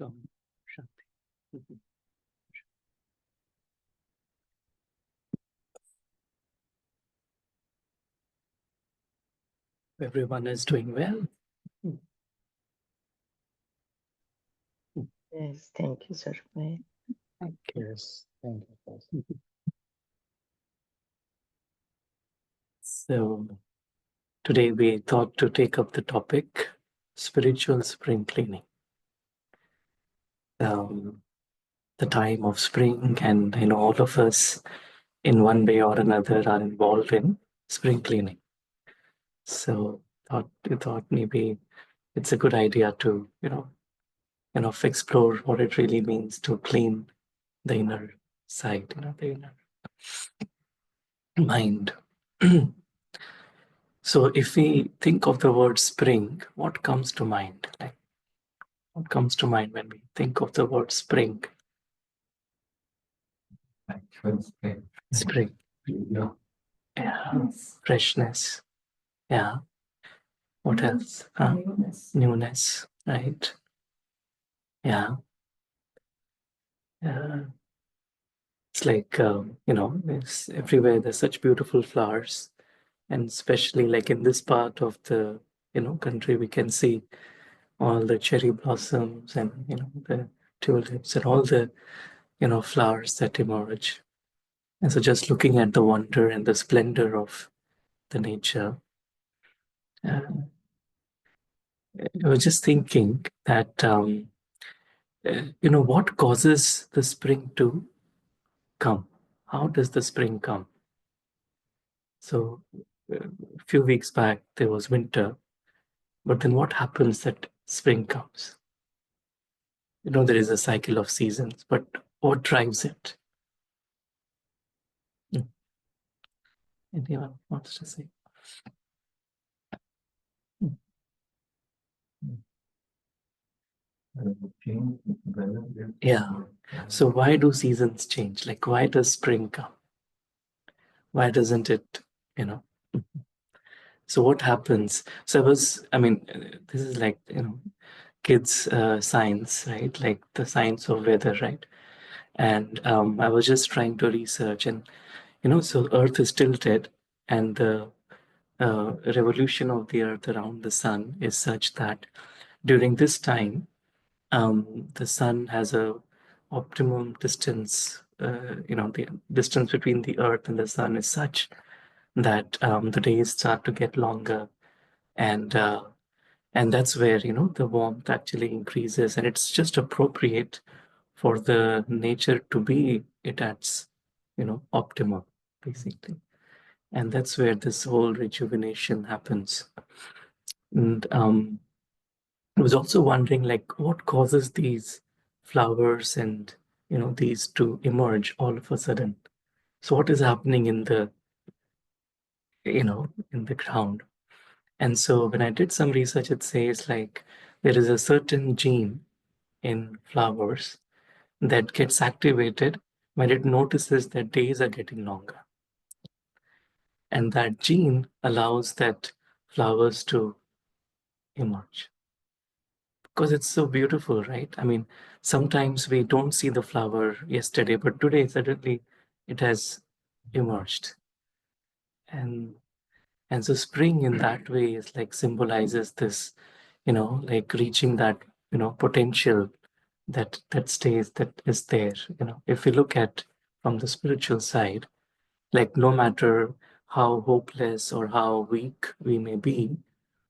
Come, Shanti. Everyone is doing well. Yes, thank you, Sarvay. Yes, thank you. So today we thought to take up the topic spiritual spring cleaning. The time of spring, and all of us in one way or another are involved in spring cleaning. So we thought maybe it's a good idea to explore what it really means to clean the inner side, the inner mind. So if we think of the word spring, what comes to mind? Like, what comes to mind when we think of the word spring? Actual spring. Spring. Yeah. Yeah. Freshness. Yeah. What else? Newness. Newness. Right. Yeah. It's like, it's everywhere. There's such beautiful flowers. And especially like in this part of the, country, we can see all the cherry blossoms and, the tulips and all the, flowers that emerge. And so just looking at the wonder and the splendor of the nature, uh, I was just thinking that, what causes the spring to come? How does the spring come? So a few weeks back, there was winter, but then what happens that spring comes? There is a cycle of seasons, but what drives it? Hmm. Anyone wants to say? Hmm. Yeah. So why do seasons change? Like, why does spring come? Why doesn't it, you know? So what happens? So this is like, kids' science, right? Like the science of weather, right? And I was just trying to research, and so Earth is tilted, and the revolution of the Earth around the sun is such that during this time, the sun has a optimum distance. The distance between the Earth and the sun is such that the days start to get longer, and uh, and that's where the warmth actually increases, and it's just appropriate for the nature to be it at its optimum, basically. And that's where this whole rejuvenation happens. And I was also wondering, like, what causes these flowers and these to emerge all of a sudden? So what is happening in the in the ground? And so when I did some research, it says like there is a certain gene in flowers that gets activated when it notices that days are getting longer. And that gene allows that flowers to emerge. Because it's so beautiful, right? I mean, sometimes we don't see the flower yesterday, but today suddenly it has emerged. And and so spring in that way is like symbolizes this, like reaching that, potential that is there. If we look at from the spiritual side, like no matter how hopeless or how weak we may be,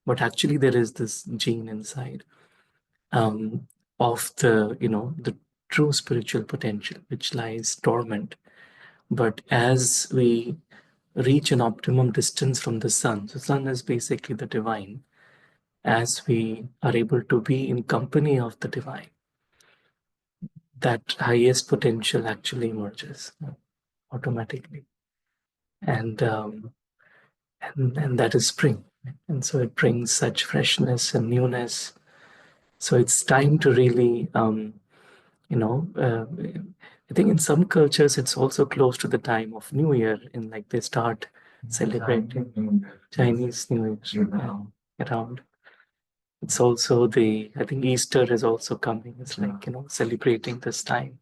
but actually there is this gene inside um, of the true spiritual potential which lies dormant. But as we reach an optimum distance from the sun, so sun is basically the divine, as we are able to be in company of the divine, that highest potential actually emerges automatically. And um, and, and that is spring. And so it brings such freshness and newness. So it's time to really you know uh, I think in some cultures it's also close to the time of New Year, and like they start celebrating Chinese New Year around. It's also I think Easter is also coming. It's like, celebrating this time.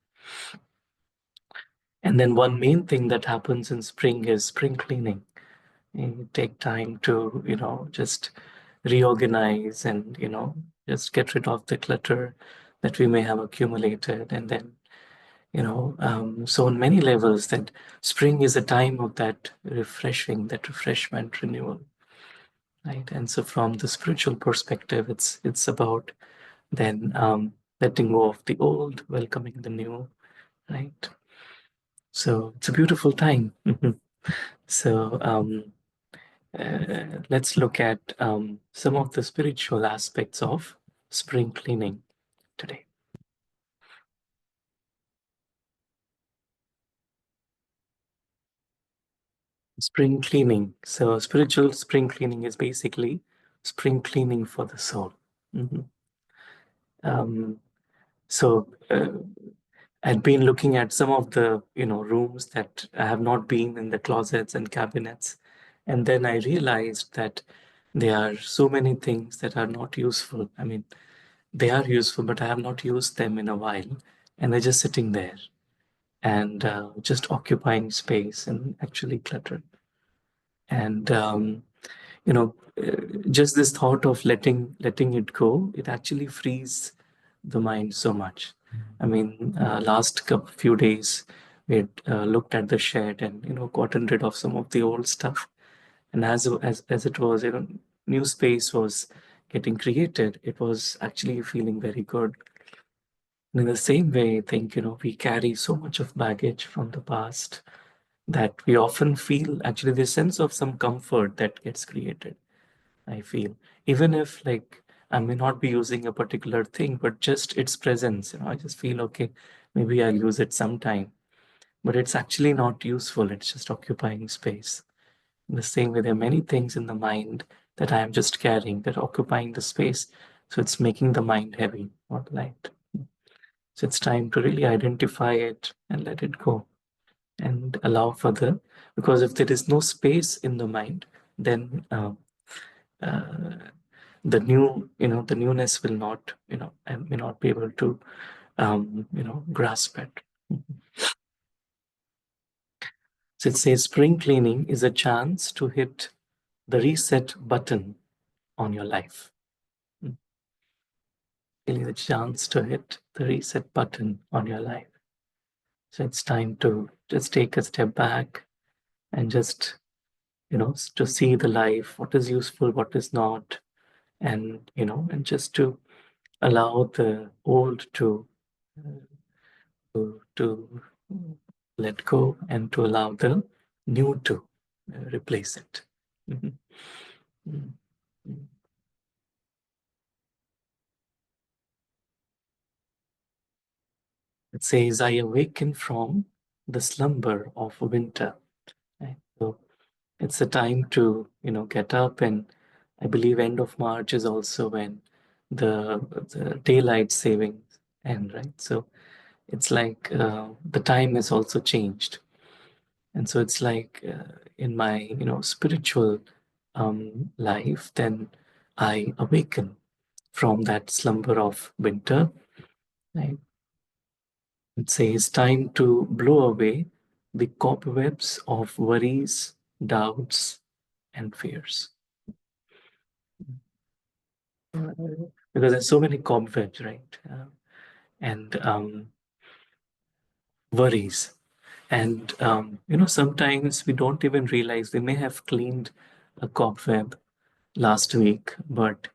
And then one main thing that happens in spring is spring cleaning. You take time to, just reorganize and, just get rid of the clutter that we may have accumulated. And then, so on many levels, that spring is a time of that refreshment, renewal, right? And so from the spiritual perspective, it's about then letting go of the old, welcoming the new, right? So it's a beautiful time. So let's look at some of the spiritual aspects of spring cleaning today. Spring cleaning. So spiritual spring cleaning is basically spring cleaning for the soul. Mhm. Um, so I'd been looking at some of the rooms that I have not been in, the closets and cabinets, and then I realized that there are so many things that are not useful. I mean, they are useful, but I have not used them in a while, and they're just sitting there and just occupying space and actually clutter. And you know, just this thought of letting it go, it actually frees the mind so much. I mean, last couple few days we had looked at the shed and gotten rid of some of the old stuff, and as it was, new space was getting created. It was actually feeling very good. And in the same way, I think we carry so much of baggage from the past that we often feel actually the sense of some comfort that gets created. I feel, even if like I may not be using a particular thing, but just its presence, I just feel okay, maybe I'll use it sometime, but it's actually not useful. It's just occupying space. In the same way, there are many things in the mind that I am just carrying that are occupying the space. So it's making the mind heavy, not light. So it's time to really identify it and let it go and allow for because if there is no space in the mind, then uh, the newness will not, I may not be able to, grasp it. So it says spring cleaning is a chance to hit the reset button on your life. Really the chance to hit the reset button on your life. So it's time to just take a step back and just, to see the life, what is useful, what is not, and, and just to allow the old uh, to let go and to allow the new to replace it. Mhm. Mhm. Mhm. It says, I awaken from the slumber of winter. Right? So it's a time to, get up, and I believe end of March is also when the daylight savings end, right? So it's like the time has also changed. And so it's like in my spiritual life, then I awaken from that slumber of winter, right? It says time to blow away the cobwebs of worries, doubts, and fears. Because there's so many cobwebs, right? And worries. And sometimes we don't even realize we may have cleaned a cobweb last week, but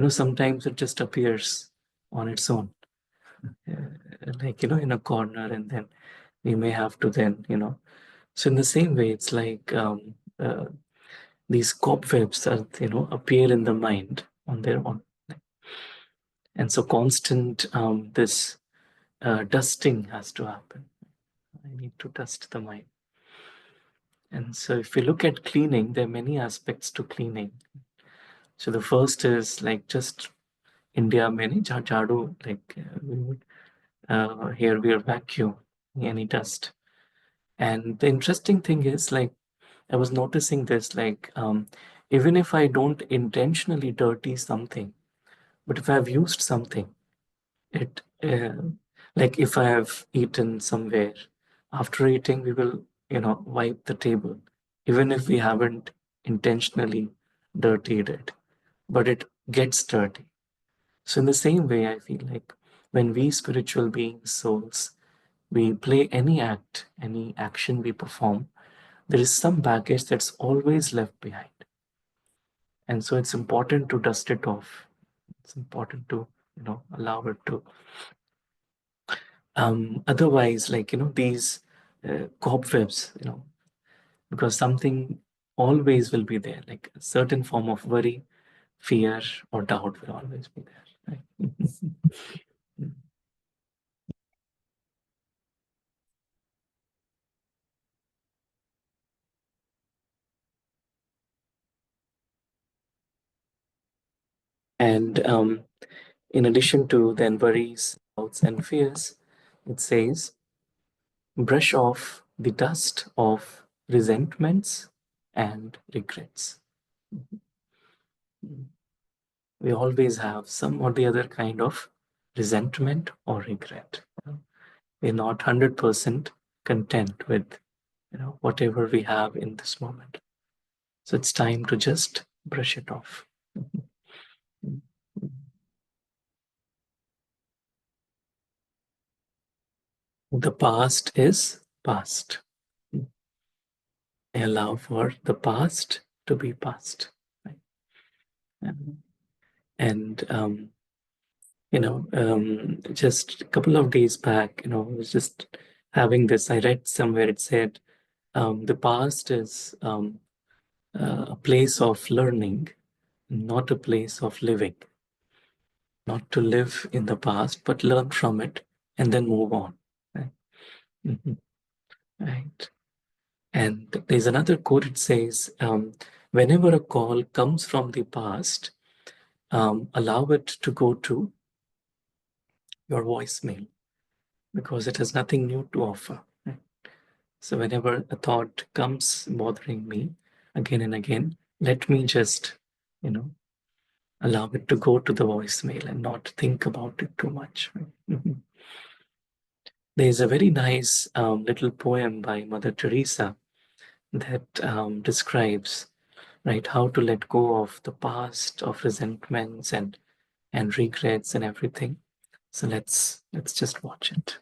sometimes it just appears on its own, like in a corner, and then we may have to then so in the same way, it's like these cobwebs that appear in the mind on their own, and so constant this dusting has to happen. I need to dust the mind. And so if we look at cleaning, there are many aspects to cleaning. So the first is like just India, many jadu, like we would here we are vacuum any dust. And the interesting thing is like I was noticing this like even if I don't intentionally dirty something, But if I've used something, it like if I have eaten somewhere, after eating, we will, wipe the table, even if we haven't intentionally dirtied it, but it gets dirty. So, in the same way, I feel like when we spiritual beings, souls, we play any act, any action we perform, there is some baggage that's always left behind. And so it's important to dust it off. It's important to, allow it to. Otherwise, like, these cobwebs, because something always will be there, like a certain form of worry, fear, or doubt will always be there. Right? And in addition to then worries, doubts, and fears, it says, brush off the dust of resentments and regrets. We always have some or the other kind of resentment or regret. We're not 100% content with whatever we have in this moment. So it's time to just brush it off. The past is past. I allow for the past to be past. Right? And just a couple of days back, I was just having this. I read somewhere it said the past is a place of learning, not a place of living. Not to live in the past, but learn from it and then move on. Right? Mhm. Right. And there's another quote. It says, whenever a call comes from the past, allow it to go to your voicemail because it has nothing new to offer. Right? So whenever a thought comes bothering me again and again, let me just, you know, allow it to go to the voicemail and not think about it too much. Right? There's a very nice little poem by Mother Teresa that describes, right, how to let go of the past, of resentments and regrets and everything. So let's just watch it.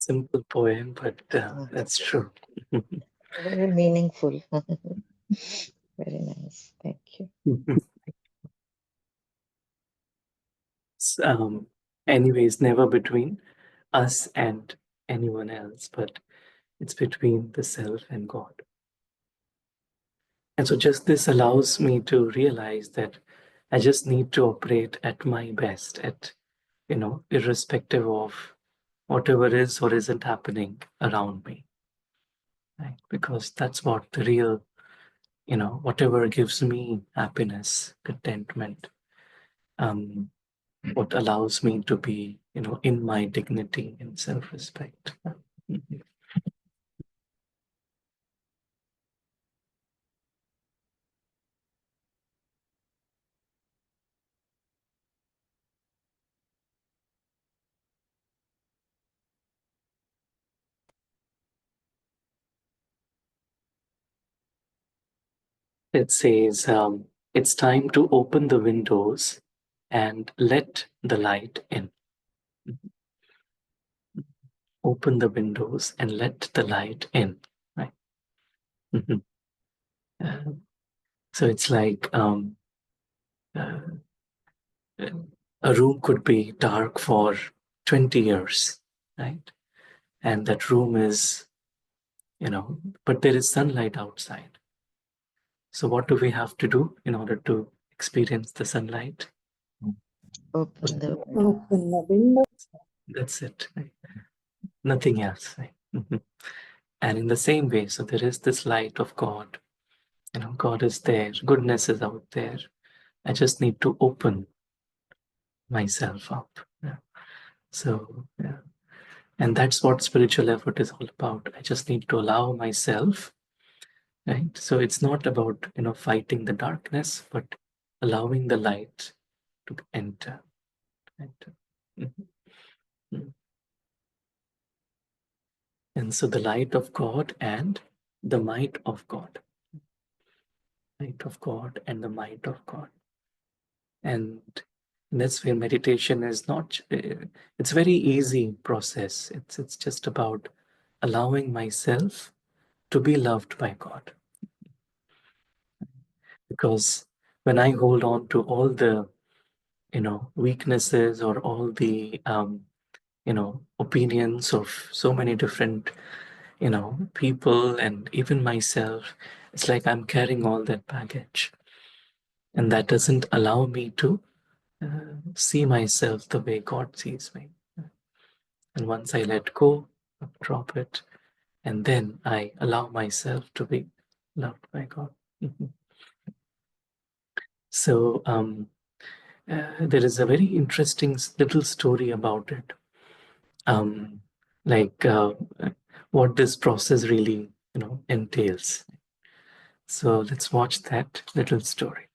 Simple poem, but Ah, that's true. very meaningful. Very nice. Thank you. S- um, anyways, never between us and anyone else, but it's between the self and God. And so just this allows me to realize that I just need to operate at my best, irrespective of whatever is or isn't happening around me, right? Because that's what the real, whatever gives me happiness, contentment, um, what allows me to be, in my dignity and self-respect. Mhm. It says, it's time to open the windows and let the light in. Open the windows and let the light in, right? Mhm. Uh, so it's like uh, a room could be dark for 20 years, right? And that room is, but there is sunlight outside. So what do we have to do in order to experience the sunlight? Open the window. Open the window. That's it, right? Nothing else, right? Mhm. And in the same way, so there is this light of God. God is there, goodness is out there. I just need to open myself up. Yeah. So, yeah. And that's what spiritual effort is all about. I just need to allow myself, right? So it's not about, fighting the darkness, but allowing the light to enter. Enter. Mhm. Mhm. And so the light of God and the might of God, light of God and the might of God. And that's where meditation is not, it's very easy process. It's just about allowing myself to be loved by God. Because when I hold on to all the, weaknesses or all the, opinions of so many different, people and even myself, it's like I'm carrying all that baggage. And that doesn't allow me to see myself the way God sees me. And once I let go, drop it, and then I allow myself to be loved by God. Mhm. So there is a very interesting little story about it, um, like what this process really, entails. So let's watch that little story.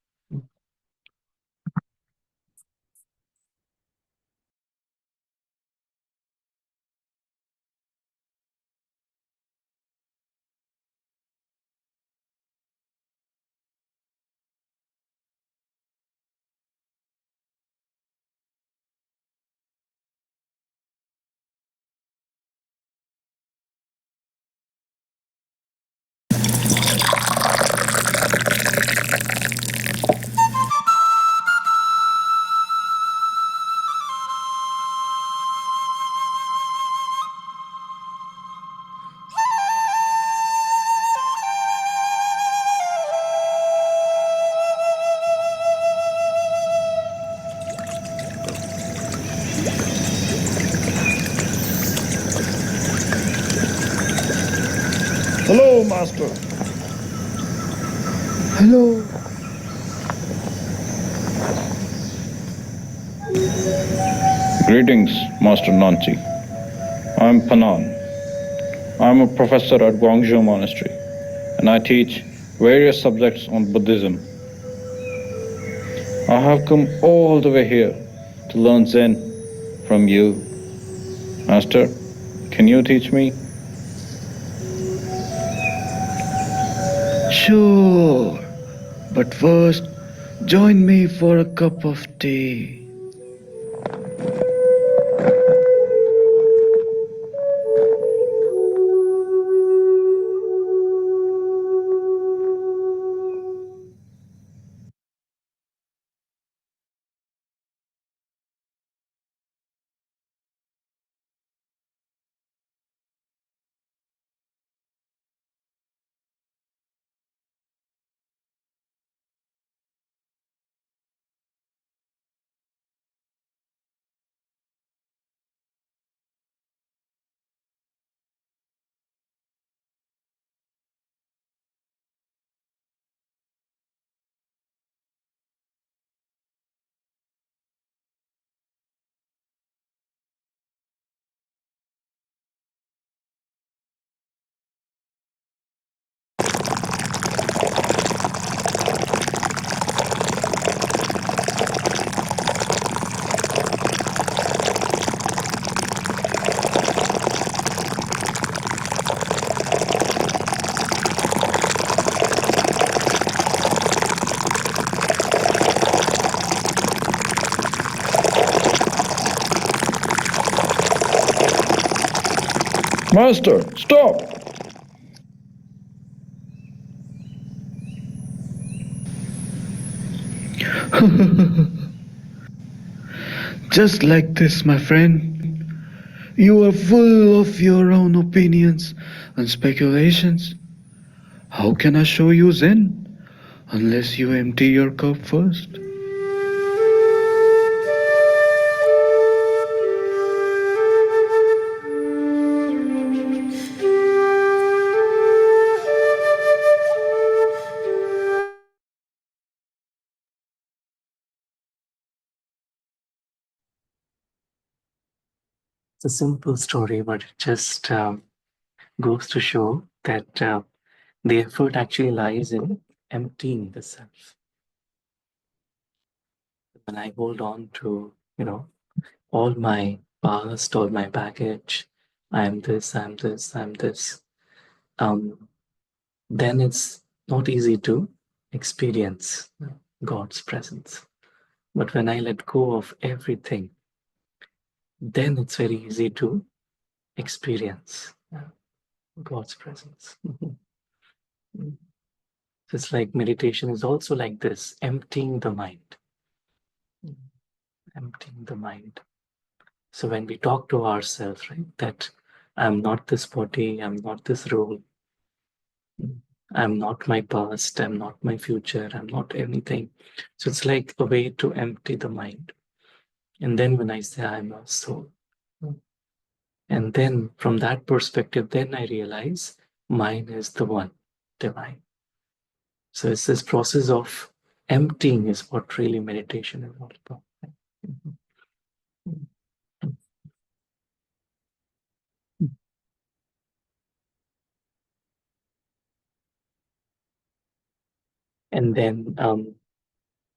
Hello, Master. Hello. Greetings, Master Nanchi. I'm Panan. I'm a professor at Guangzhou Monastery, and I teach various subjects on Buddhism. I have come all the way here to learn Zen from you. Master, can you teach me? Sure, but first, join me for a cup of tea. Master, stop! Just like this, my friend. You are full of your own opinions and speculations. How can I show you Zen unless you empty your cup first? It's a simple story, but it just goes to show that the effort actually lies in emptying the self. When I hold on to, all my past, all my baggage, I'm this, I'm this, I'm this, then it's not easy to experience God's presence. But when I let go of everything, then it's very easy to experience God's presence. It's like meditation is also like this, emptying the mind. Emptying the mind. So when we talk to ourselves, right, that I'm not this body, I'm not this role, I'm not my past, I'm not my future, I'm not anything. So it's like a way to empty the mind. And then when I say I'm a soul, and then from that perspective, then I realize mine is the one divine. So it's this process of emptying is what really meditation is all about. And then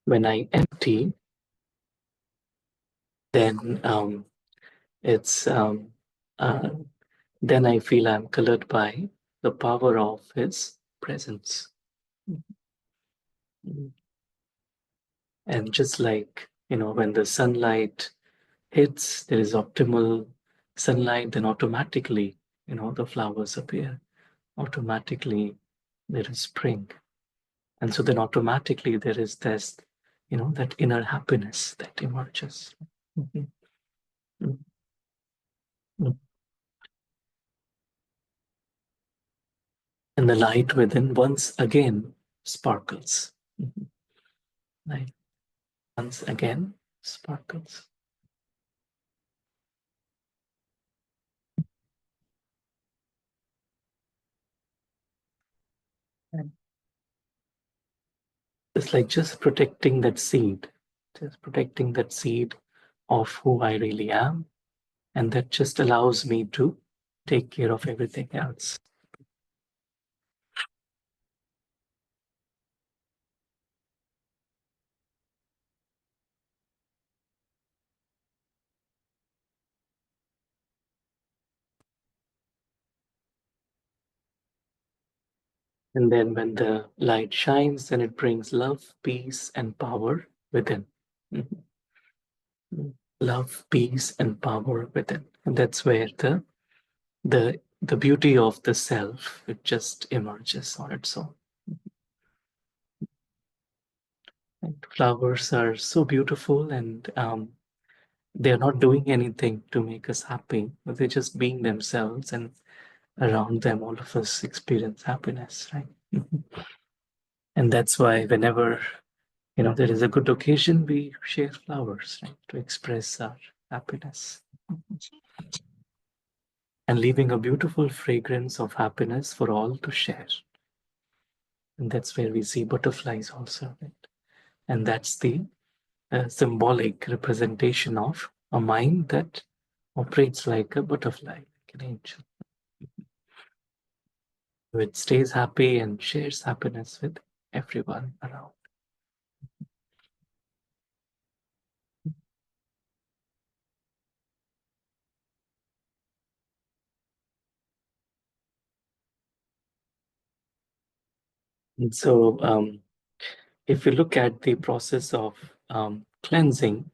when I empty, then it's uh, then I feel I'm colored by the power of his presence. And just like, when the sunlight hits, there is optimal sunlight, then automatically, the flowers appear. Automatically, there is spring. And so then automatically there is this, that inner happiness that emerges. Mhm. Mhm. Mhm. And the light within once again sparkles. Mhm. Light once again sparkles. And it's like just protecting that seed, just protecting that seed of who I really am. And that just allows me to take care of everything else. And then when the light shines, then it brings love, peace, and power within. Mhm. Love, peace, and power within. And that's where the beauty of the self, it just emerges on its own. And flowers are so beautiful, and they're not doing anything to make us happy, but they're just being themselves, and around them, all of us experience happiness, right? And that's why whenever there is a good occasion, we share flowers, right, to express our happiness. And leaving a beautiful fragrance of happiness for all to share. And that's where we see butterflies also, right? And that's the symbolic representation of a mind that operates like a butterfly, like an angel. It stays happy and shares happiness with everyone around. And so, if you look at the process of cleansing,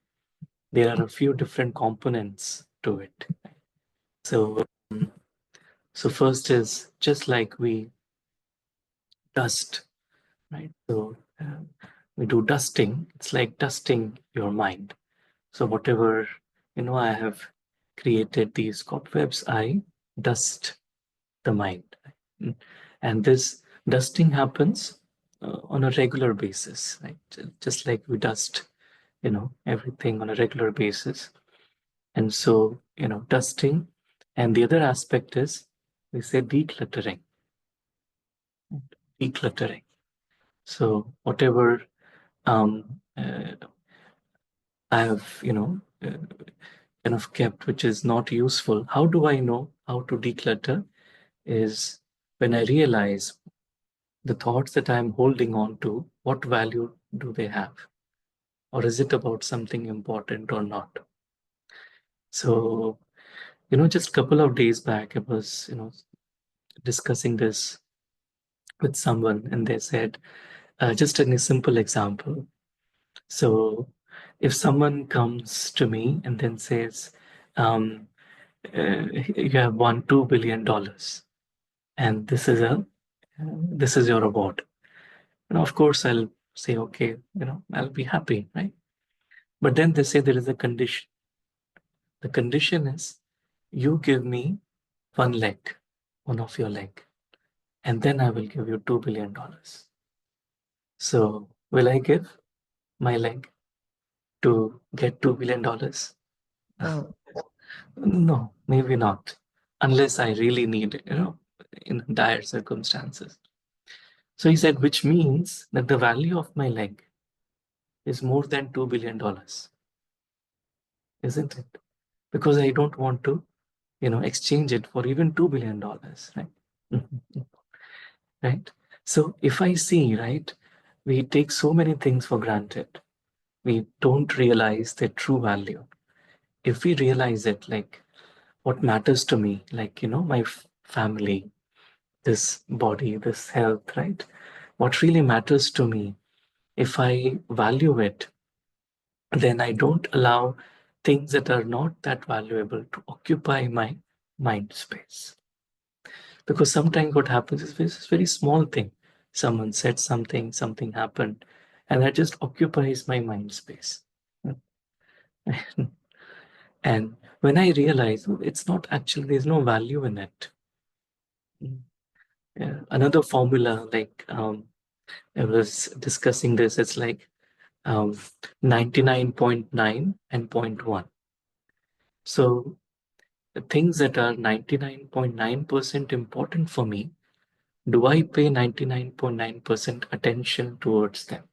there are a few different components to it. So, So first is just like we dust, right? So we do dusting. It's like dusting your mind. So whatever, I have created these cobwebs, I dust the mind. Mm. And this dusting happens on a regular basis, right? Just like we dust, everything on a regular basis. And so, dusting. And the other aspect is we say decluttering. Decluttering. So whatever I have, kind of kept, which is not useful. How do I know how to declutter? Is when I realize the thoughts that I'm holding on to, what value do they have? Or is it about something important or not? So, just a couple of days back, I was, discussing this with someone, and they said, just a simple example. So, if someone comes to me and then says, um, you have won $2 billion, and this is your reward. Of course, I'll say, okay, I'll be happy, right? But then they say there is a condition. The condition is you give me one leg, one of your leg, and then I will give you $2 billion. So will I give my leg to get $2 billion? No. No, maybe not, unless I really need it, in dire circumstances. So he said, which means that the value of my leg is more than $2 billion, isn't it? Because I don't want to, exchange it for even $2 billion, right? Right. So if I see, right, we take so many things for granted. We don't realize their true value. If we realize it, like what matters to me, like, my family, this body, this health, right? What really matters to me, if I value it, then I don't allow things that are not that valuable to occupy my mind space. Because sometimes what happens is this very small thing. Someone said something, something happened, and that just occupies my mind space. And when I realize it's not actually, there's no value in it. Yeah. Another formula, like I was discussing this, it's like 99.9 and zero point 0.1. So the things that are 99.9% important for me, do I pay 99.9% attention towards them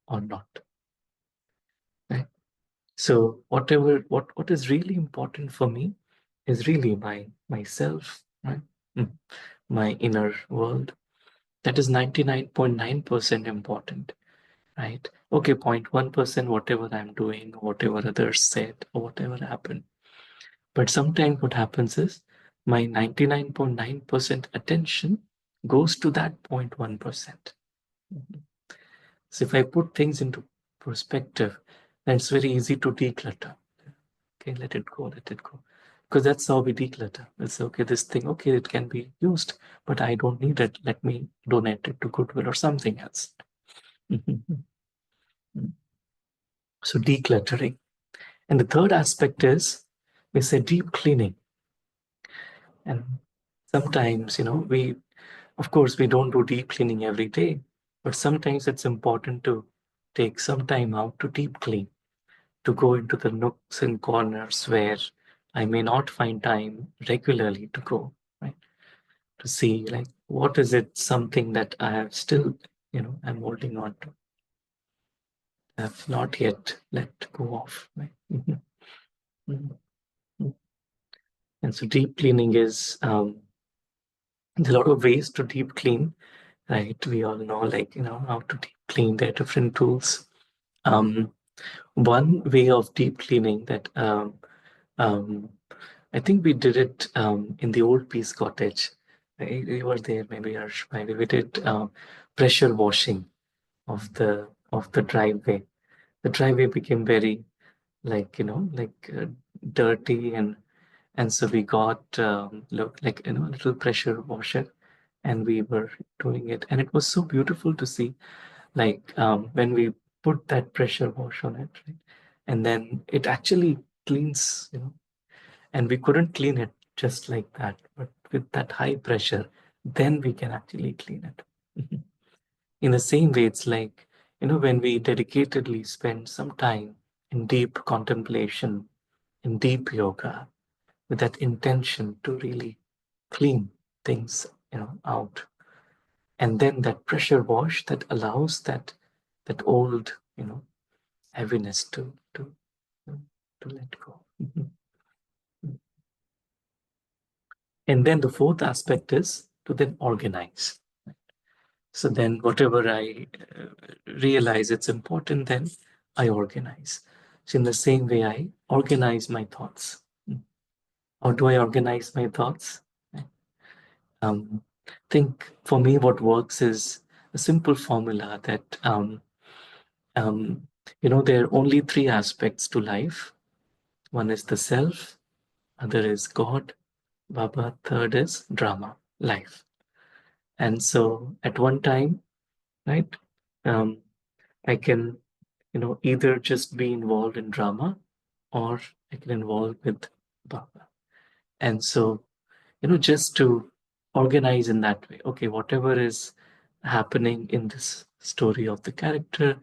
or not? Right? So what is really important for me is really myself, right? Mm. My inner world. That is 99.9% important, right? Okay, 0.1%, whatever I'm doing, whatever others said, or whatever happened. But sometimes what happens is my 99.9% attention goes to that 0.1%. So if I put things into perspective, then it's very easy to declutter. Okay, let it go, let it go. Because that's how we declutter. We'll say, okay, this thing, okay, it can be used, but I don't need it. Let me donate it to Goodwill or something else. So decluttering. And the third aspect is we say deep cleaning. And sometimes, of course, we don't do deep cleaning every day, but sometimes it's important to take some time out to deep clean, to go into the nooks and corners where I may not find time regularly to go, right? To see like what is it something that I have still, I'm holding on to, have not yet let go of, right? Mhm. Mhm. And so deep cleaning is there's a lot of ways to deep clean, right? We all know, like, how to deep clean. There are different tools. Um, One way of deep cleaning that um, I think we did it in the old Peace Cottage. Right? We were there, maybe Harsh, maybe we did pressure washing of the driveway. The driveway became very like like dirty And so we got like a little pressure washer, and we were doing it, and it was so beautiful to see, like when we put that pressure wash on it, right? And then it actually cleans, and we couldn't clean it just like that, but with that high pressure, then we can actually clean it. In the same way, it's like, when we dedicatedly spend some time in deep contemplation, in deep yoga, with that intention to really clean things, out. And then that pressure wash that allows that old, heaviness to let go. And then the fourth aspect is to then organize. So then whatever I realize it's important, then I organize. So in the same way, I organize my thoughts. How do I organize my thoughts? Um, think for me, what works is a simple formula that, um, there are only three aspects to life. One is the self, other is God, Baba, third is drama, life. And so at one time, right, um, I can, either just be involved in drama, or I can involve with Baba. And so, just to organize in that way. Okay, whatever is happening in this story of the character,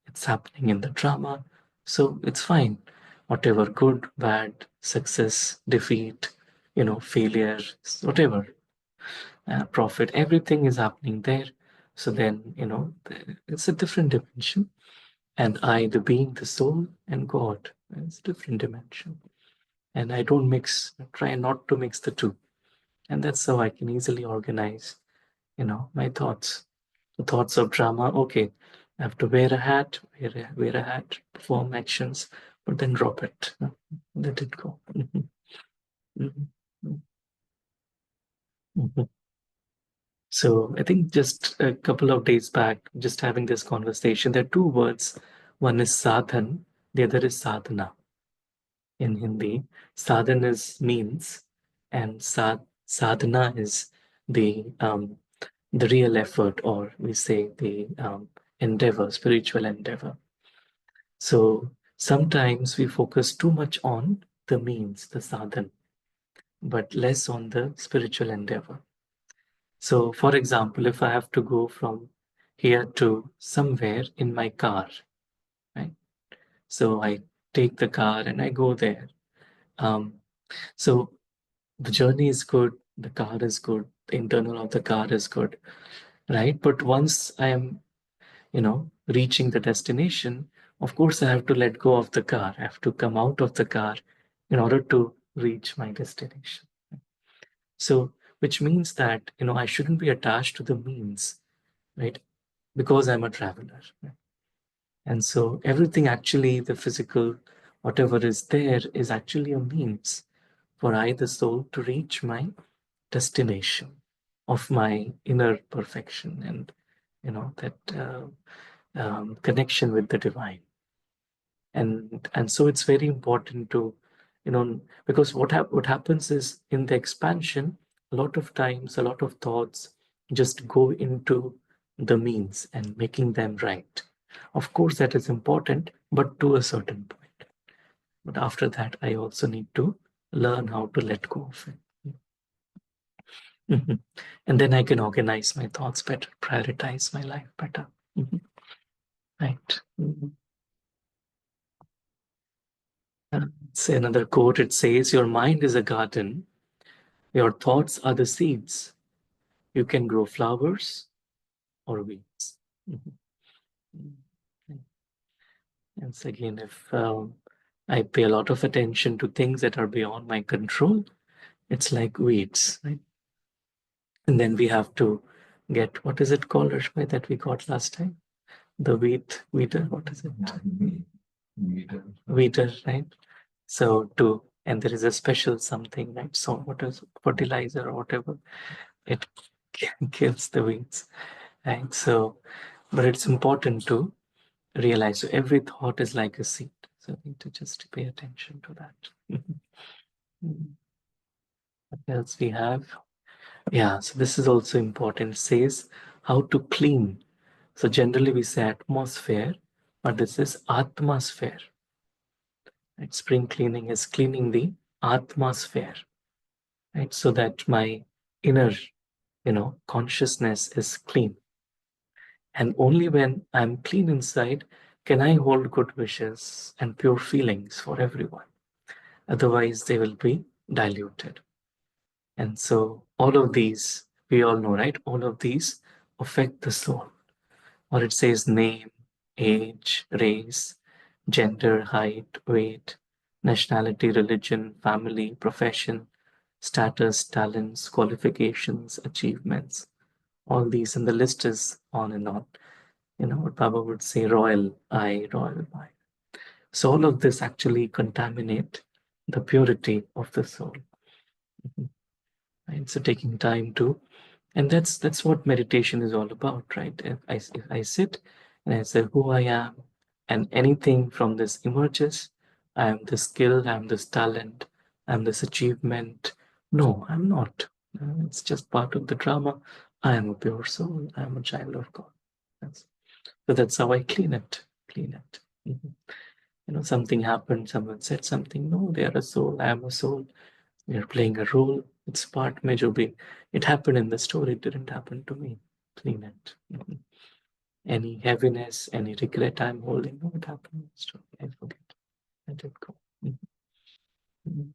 it's happening in the drama. So it's fine. Whatever good, bad, success, defeat, failure, whatever, profit, everything is happening there. So then, it's a different dimension. And I, the being, the soul, and God, it's a different dimension. And I don't mix, try not to mix the two. And that's how I can easily organize, my thoughts. The thoughts of drama, okay, I have to wear a hat, wear a hat, perform actions, but then drop it, let it go. Mhm. Mhm. So I think just a couple of days back, just having this conversation, there are two words. One is sadhan, the other is sadhana. In Hindi, sadhan is means, and sadhana is the real effort, or we say the endeavor, spiritual endeavor. So sometimes we focus too much on the means, the sadhan, but less on the spiritual endeavor. So, for example, if I have to go from here to somewhere in my car, right? So I take the car and I go there. So the journey is good, the car is good, the internal of the car is good, right? But once I am, reaching the destination, of course, I have to let go of the car. I have to come out of the car in order to reach my destination. So, which means that, I shouldn't be attached to the means, right? Because I'm a traveler. Right? And so everything actually, the physical, whatever is there, is actually a means for I, the soul, to reach my destination of my inner perfection, and that connection with the divine. And so it's very important to, because what happens is, in the expansion, a lot of times, a lot of thoughts just go into the means and making them right. Of course, that is important, but to a certain point. But after that, I also need to learn how to let go of it. Mhm. And then I can organize my thoughts better, prioritize my life better. Mhm. Right. Mhm. Say another quote, it says, your mind is a garden, your thoughts are the seeds. You can grow flowers or weeds. Mhm. Mhm. And so again, if I pay a lot of attention to things that are beyond my control, it's like weeds, right? And then we have to get, what is it called, Rashmi, that we got last time? The weeder, what is it? Weeder, right? So and there is a special something, right? So what is fertilizer or whatever, it kills the weeds, right? So, but it's important to realize, so every thought is like a seed. So I need to just pay attention to that. What else we have? Yeah, so this is also important. It says how to clean. So generally we say atmosphere, but this is atmosphere. Right? Spring cleaning is cleaning the atmosphere, right? So that my inner, consciousness is clean. And only when I'm clean inside can I hold good wishes and pure feelings for everyone. Otherwise, they will be diluted. And so, all of these, we all know, right? All of these affect the soul. Or it says name, age, race, gender, height, weight, nationality, religion, family, profession, status, talents, qualifications, achievements, all these, and the list is on and on. What Baba would say, royal I, royal I. So all of this actually contaminate the purity of the soul. Mhm. Right? So taking time to, and that's what meditation is all about, right? If I sit and I say who I am, and anything from this emerges, I am this skill, I'm this talent, I'm this achievement. No, I'm not. It's just part of the drama. I am a pure soul. I am a child of God. That's, so that's how I clean it. Clean it. Mhm. Something happened, someone said something. No, they are a soul. I am a soul. We are playing a role. It's part major being. It happened in the story. It didn't happen to me. Clean it. Mhm. Any heaviness, any regret I'm holding. No, it happened in the story. I forget. Let it go. Mhm. Mhm.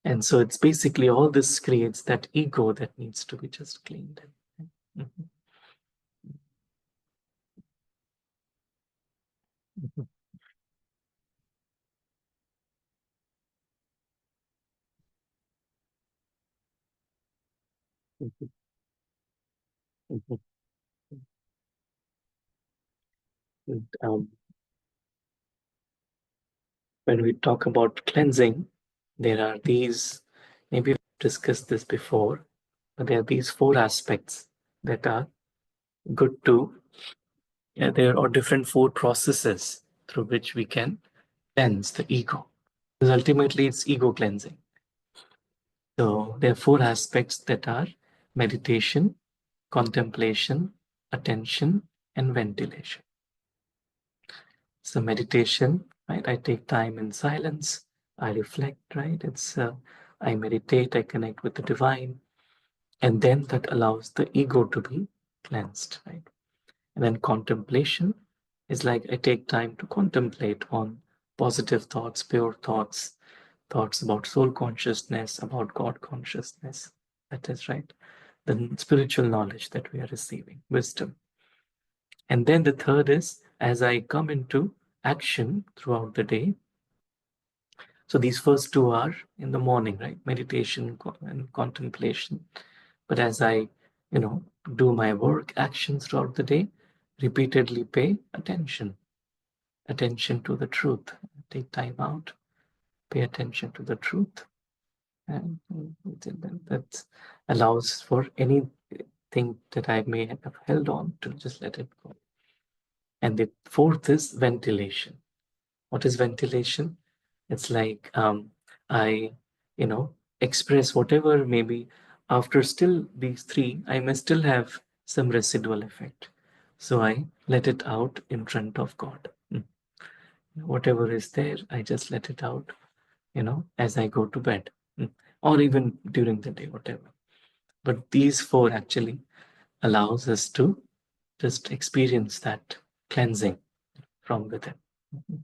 And so it's basically all this creates that ego that needs to be just cleaned. Mhm. Mhm. Mhm. Mhm. And, when we talk about cleansing, there are these, maybe we've discussed this before, but there are these four aspects that are good to, yeah, there are different four processes through which we can cleanse the ego. Because ultimately it's ego cleansing. So there are four aspects that are meditation, contemplation, attention, and ventilation. So meditation, right? I take time in silence. I reflect, right? I meditate. I connect with the divine, and then that allows the ego to be cleansed, right? And then contemplation is like I take time to contemplate on positive thoughts, pure thoughts, thoughts about soul consciousness, about God consciousness. That is right. The spiritual knowledge that we are receiving, wisdom. And then the third is as I come into action throughout the day. So these first two are in the morning, right? Meditation and contemplation. But as I, do my work, actions throughout the day, repeatedly pay attention to the truth. Take time out, pay attention to the truth. And that allows for anything that I may have held on to just let it go. And the fourth is ventilation. What is ventilation? It's like I, express whatever maybe after still these three, I may still have some residual effect. So I let it out in front of God. Whatever is there, I just let it out, as I go to bed, or even during the day, whatever. But these four actually allows us to just experience that cleansing from within. Mhm.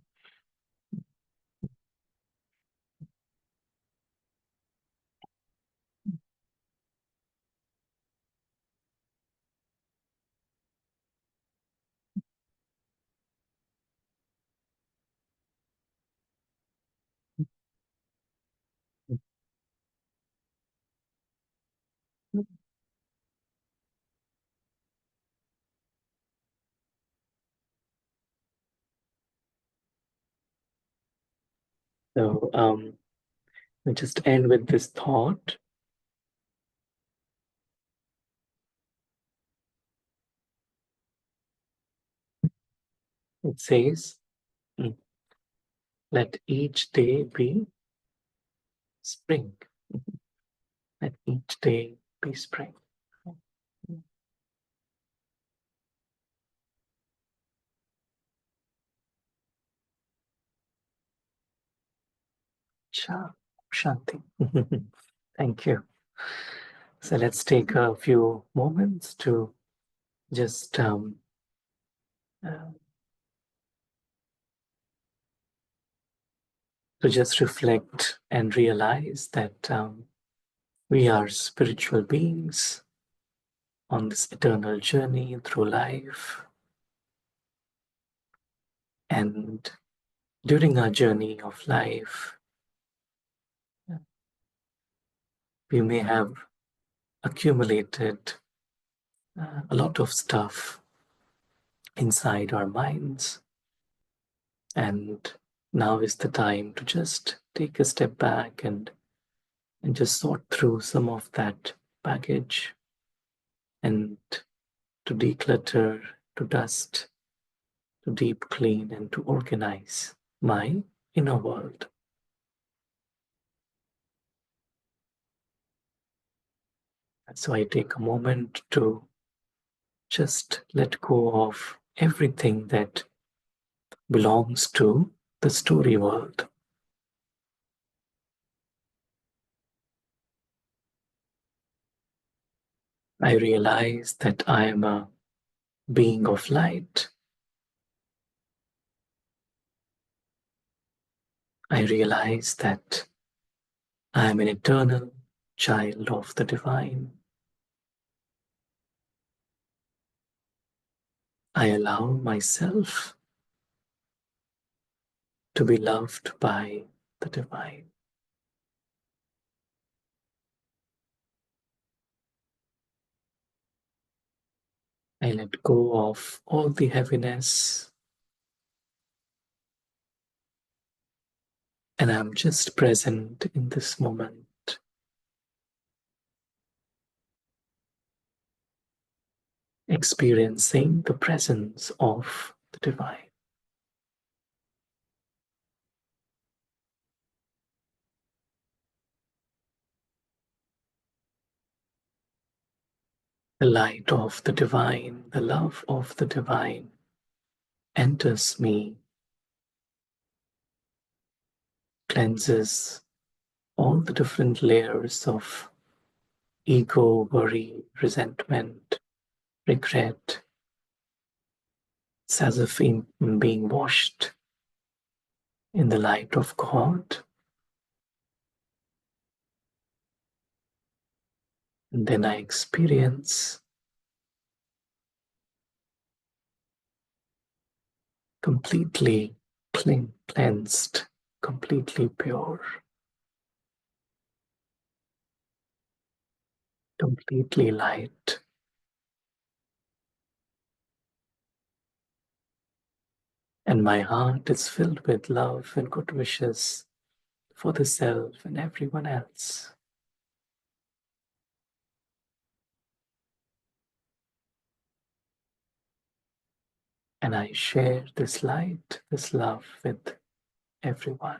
So we just end with this thought. It says, let each day be spring. Let each day be spring. Shanti. Thank you. So let's take a few moments to just uh, reflect and realize that we are spiritual beings on this eternal journey through life. And during our journey of life, we may have accumulated a lot of stuff inside our minds. And now is the time to just take a step back and just sort through some of that baggage and to declutter, to dust, to deep clean, and to organize my inner world. And so I take a moment to just let go of everything that belongs to the story world. I realize that I am a being of light. I realize that I am an eternal child of the divine. I allow myself to be loved by the divine. I let go of all the heaviness and I'm just present in this moment, experiencing the presence of the divine. The light of the divine, the love of the divine enters me, cleanses all the different layers of ego, worry, resentment, regret. It's as if I'm being washed in the light of God. And then I experience completely cleansed, completely pure, completely light. And my heart is filled with love and good wishes for the self and everyone else. And I share this light, this love with everyone.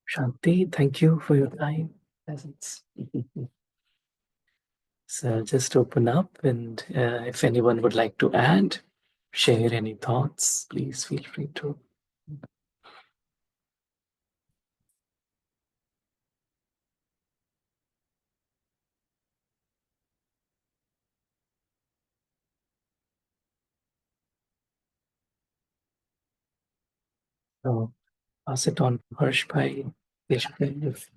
Shanti, thank you for your time, presence. So just open up, and if anyone would like to add, share any thoughts, please feel free to. So pass it on to Harshbhai, Deshbhai, if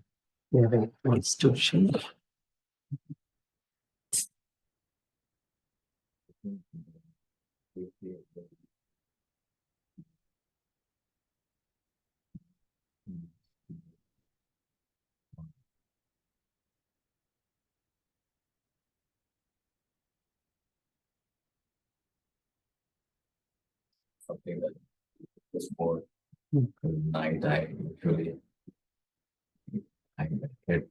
you have any thoughts to share. Something that is more Mm. night. I usually I meditate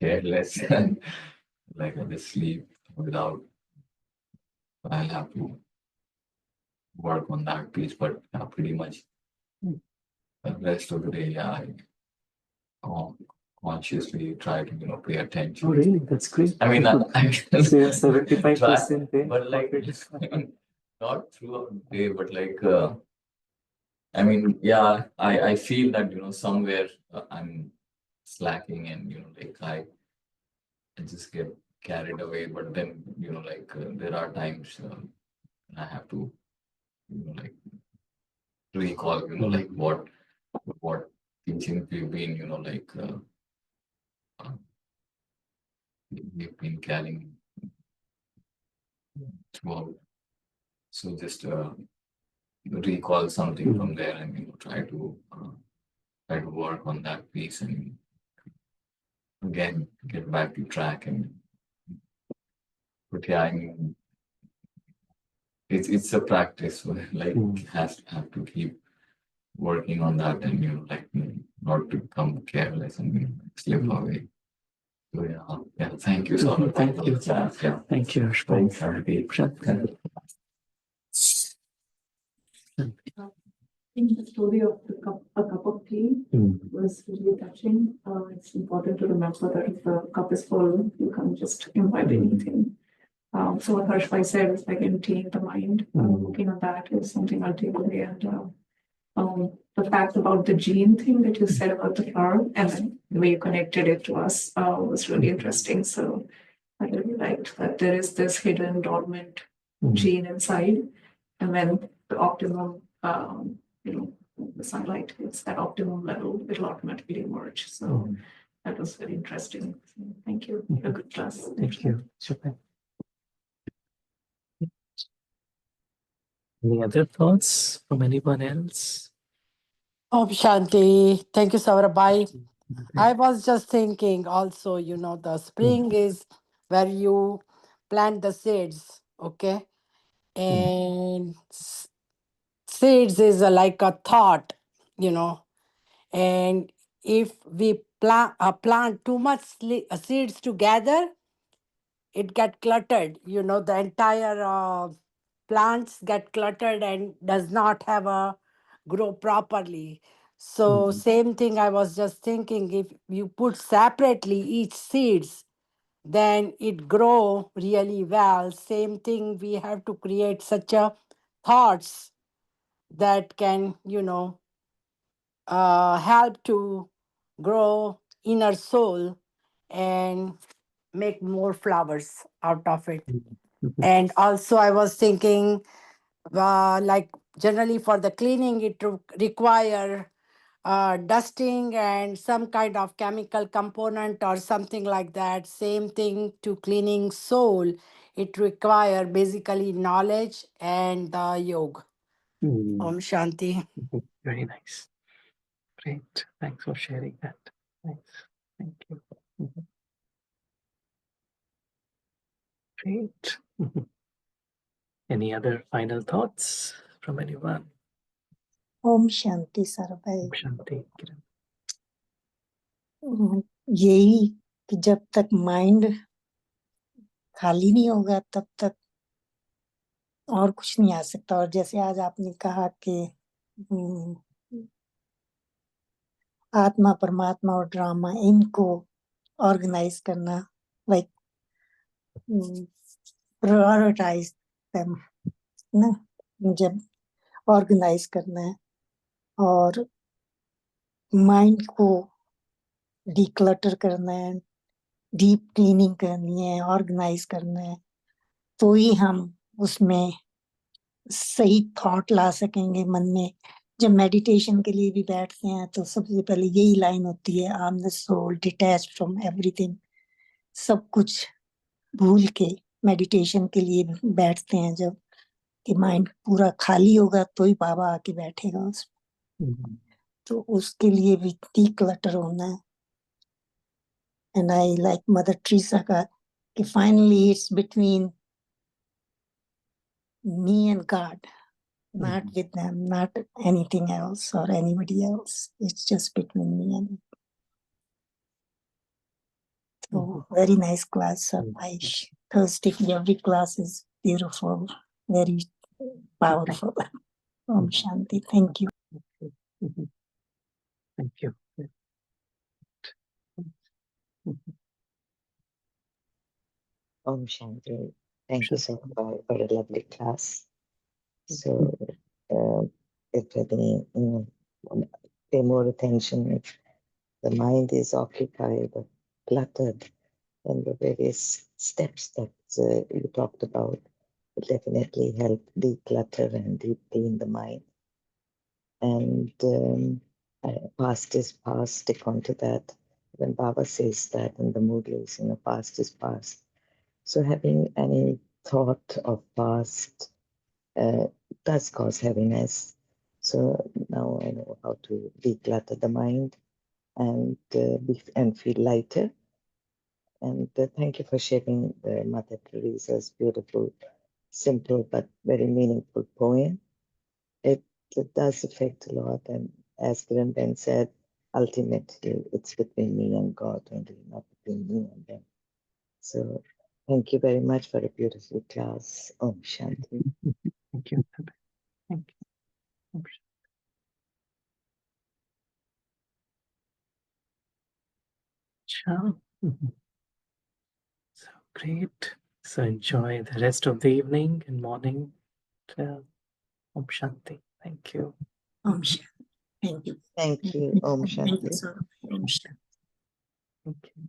careless and like I just sleep without. I'll have to work on that piece, but pretty much the rest of the day, yeah, I con- consciously try to pay attention. Oh, really? That's great. I mean, I can So you're 75% try, there. but like not throughout the day, but like I mean, yeah, I feel that somewhere I'm slacking and like I just get carried away. But then like there are times I have to like recall like what teaching we've been like uh, we've been carrying throughout. So just recall something from there and try to work on that piece and again get back to track. And but yeah, I mean it's a practice. So like have to keep working on that and like not to become careless and slip away. So yeah, thank you so much. Thank you. Yeah. Thank you, Thanks, Ashwin. Hardeep. I think the story of a cup of tea was really touching. It's important to remember that if the cup is full, you can't just imbibe anything. So what Harshbai said is like emptying the mind. Working on that is something I'll take away. And the fact about the gene thing that you said about the flower and then the way you connected it to us was really interesting. So I really liked that there is this hidden dormant gene inside, and when the optimum, the sunlight hits that optimum level, it'll automatically emerge. So that was very interesting. So thank you. A good class. Thank you. Super. Any other thoughts from anyone else? Om Shanti. Thank you, Saurabai. I was just thinking also, the spring is where you plant the seeds, okay? And seeds is like a thought, you know. And if we plant too much seeds together, it get cluttered. The entire plants get cluttered and does not have a grow properly. So same thing I was just thinking, if you put separately each seeds, then it grow really well. Same thing, we have to create such a thoughts that can help to grow inner soul and make more flowers out of it. And also I was thinking, like generally for the cleaning, it require dusting and some kind of chemical component or something like that. Same thing to cleaning soul. It require basically knowledge and yoga. Om Shanti. Very nice. Great. Thanks for sharing that. Thanks. Thank you. Great. Any other final thoughts from anyone? Om Shanti Sarabhai. Shanti. यही कि जब तक mind खाली नहीं होगा तब तक और कुछ नहीं आ सकता। और जैसे आज आपने कहा कि आत्मा परमात्मा और ड्रामा इनको ऑर्गेनाइज करना, लाइक प्रायोरिटाइज देम ना, जब ऑर्गेनाइज करना है और माइंड को डीक्लटर करना है, डीप क्लीनिंग करनी है, ऑर्गेनाइज करना है, तो ही हम उसमें सही थॉट ला सकेंगे मन में। जब मेडिटेशन के लिए भी बैठते हैं तो सबसे पहले यही लाइन होती है, I am the soul detached from everything. सब कुछ भूल के मेडिटेशन के लिए बैठते हैं जब, कि माइंड पूरा खाली होगा तो ही बाबा आके बैठेगा उसमें। तो उसके लिए भी डीक्लटर होना है। And I like mother Treesa का कि finally it's between me and God, not with them, not anything else or anybody else. It's just between me and So very nice class, Aish. Thursday, every class is beautiful, very powerful. Om Shanti. Thank you. Thank you. Om Shanti. Thank you so much for a lovely class. So it really pay more attention if the mind is occupied or cluttered, and the various steps that you talked about will definitely help declutter and deep clean the mind. And past is past, stick on to that. When Baba says that in the Moodlis, past is past. So having any thought of past does cause heaviness. So now I know how to declutter the mind and feel lighter. And thank you for sharing Mother Teresa's beautiful, simple but very meaningful poem. It does affect a lot, and as Kiran Ben said, ultimately it's between me and God only, not between me and them. So thank you very much for a beautiful class. Om Shanti. Thank you. Thank you. Sure. So great. So enjoy the rest of the evening and morning. Om Shanti. Thank you. Om Shanti. Thank you. Thank you. Om Thank you, Shanti. sir. Om Shanti. Thank you.